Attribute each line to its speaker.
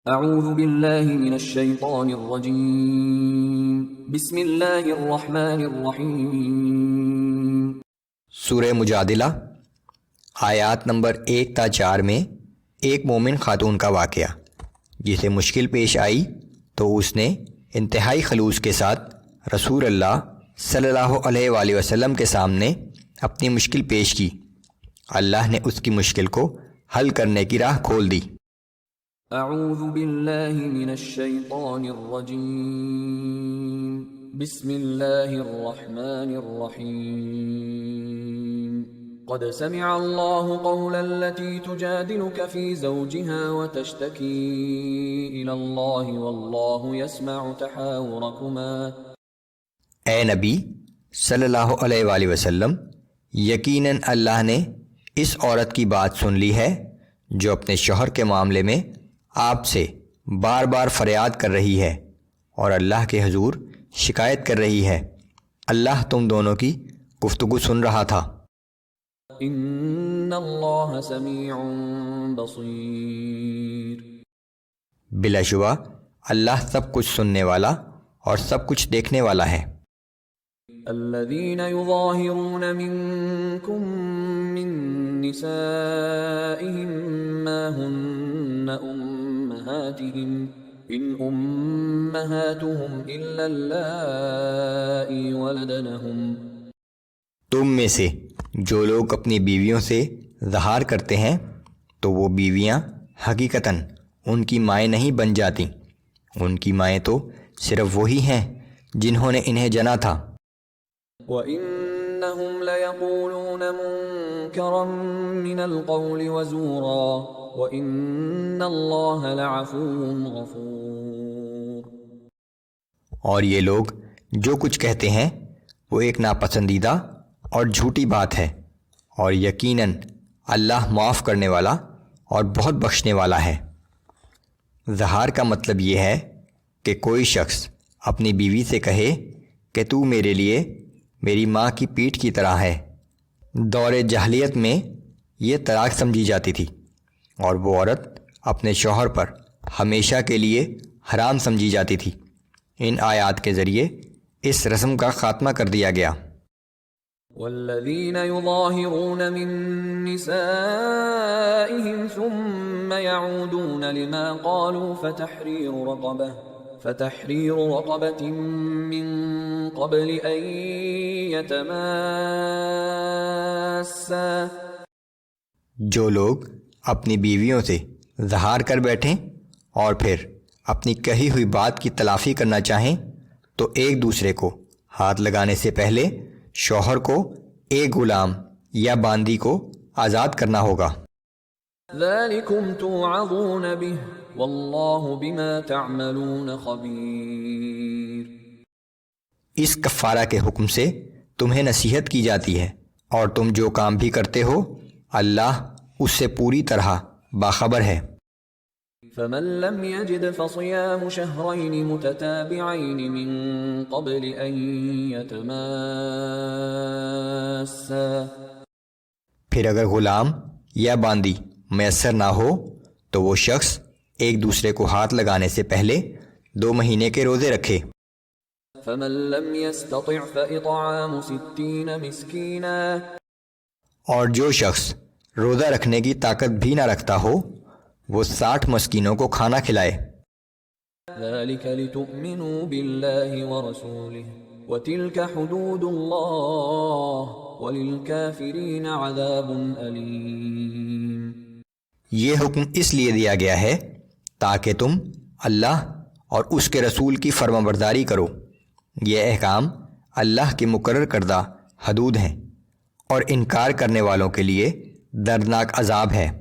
Speaker 1: اعوذ باللہ من الشیطان الرجیم بسم اللہ الرحمن الرحیم۔
Speaker 2: سورہ مجادلہ آیات نمبر 1 تا 4 میں ایک مومن خاتون کا واقعہ، جسے مشکل پیش آئی تو اس نے انتہائی خلوص کے ساتھ رسول اللہ صلی اللہ علیہ وآلہ وسلم کے سامنے اپنی مشکل پیش کی۔ اللہ نے اس کی مشکل کو حل کرنے کی راہ کھول دی۔
Speaker 1: اعوذ باللہ من الشیطان الرجیم بسم اللہ الرحمن الرحیم۔ قد سمع اللہ قول التي تجادلك في زوجها وتشتكي الى اللہ واللہ يسمع تحاوركما۔
Speaker 2: اے نبی صلی اللہ علیہ وآلہ وسلم، یقیناً اللہ نے اس عورت کی بات سن لی ہے جو اپنے شوہر کے معاملے میں آپ سے بار بار فریاد کر رہی ہے اور اللہ کے حضور شکایت کر رہی ہے۔ اللہ تم دونوں کی گفتگو سن رہا تھا۔
Speaker 1: ان اللہ سمیع بصیر۔
Speaker 2: بلا شبہ اللہ سب کچھ سننے والا اور سب کچھ دیکھنے والا ہے۔
Speaker 1: الذين يظاهرون منكم من نسائهم ما هن أمهاتهم إن أمهاتهم إلا اللائي ولدنهم۔
Speaker 2: تم میں سے جو لوگ اپنی بیویوں سے ظہار کرتے ہیں تو وہ بیویاں حقیقتاً ان کی مائیں نہیں بن جاتی، ان کی مائیں تو صرف وہی ہیں جنہوں نے انہیں جنا تھا۔
Speaker 1: وَإِنَّهُمْ لَيَقُولُونَ مُنكَرًا مِنَ الْقَوْلِ وَزُورًا وَإِنَّ اللَّهَ لَعَفُوٌّ غَفُورٌ۔
Speaker 2: اور یہ لوگ جو کچھ کہتے ہیں وہ ایک ناپسندیدہ اور جھوٹی بات ہے، اور یقیناً اللہ معاف کرنے والا اور بہت بخشنے والا ہے۔ ظہار کا مطلب یہ ہے کہ کوئی شخص اپنی بیوی سے کہے کہ تو میرے لیے میری ماں کی پیٹھ کی طرح ہے۔ دور جاہلیت میں یہ طلاق سمجھی جاتی تھی اور وہ عورت اپنے شوہر پر ہمیشہ کے لیے حرام سمجھی جاتی تھی۔ ان آیات کے ذریعے اس رسم کا خاتمہ کر دیا گیا۔
Speaker 1: والذین یظاہرون من نسائهم ثم يعودون لما قالوا فتحرير رقبة من قبل أن يتماسا۔
Speaker 2: جو لوگ اپنی بیویوں سے ظہار کر بیٹھیں اور پھر اپنی کہی ہوئی بات کی تلافی کرنا چاہیں تو ایک دوسرے کو ہاتھ لگانے سے پہلے شوہر کو ایک غلام یا باندی کو آزاد کرنا ہوگا۔
Speaker 1: ذالکم توعظون بہ واللہ بما تعملون خبیر۔
Speaker 2: اس کفارہ کے حکم سے تمہیں نصیحت کی جاتی ہے اور تم جو کام بھی کرتے ہو اللہ اس سے پوری طرح باخبر ہے۔
Speaker 1: فمن لم يجد فصيام شهرين متتابعين من قبل ان يتماسا۔
Speaker 2: پھر اگر غلام یا باندی میسر نہ ہو تو وہ شخص ایک دوسرے کو ہاتھ لگانے سے پہلے 2 مہینے کے روزے رکھے۔
Speaker 1: فمن لم يستطع فإطعام 60 مسكينا۔
Speaker 2: اور جو شخص روزہ رکھنے کی طاقت بھی نہ رکھتا ہو وہ 60 مسکینوں کو کھانا کھلائے۔
Speaker 1: ذلك لتؤمنوا بالله ورسوله وتلك حدود الله وللكافرين عذاب أليم۔
Speaker 2: یہ حکم اس لیے دیا گیا ہے تاکہ تم اللہ اور اس کے رسول کی فرما برداری کرو۔ یہ احکام اللہ کے مقرر کردہ حدود ہیں اور انکار کرنے والوں کے لیے دردناک عذاب ہے۔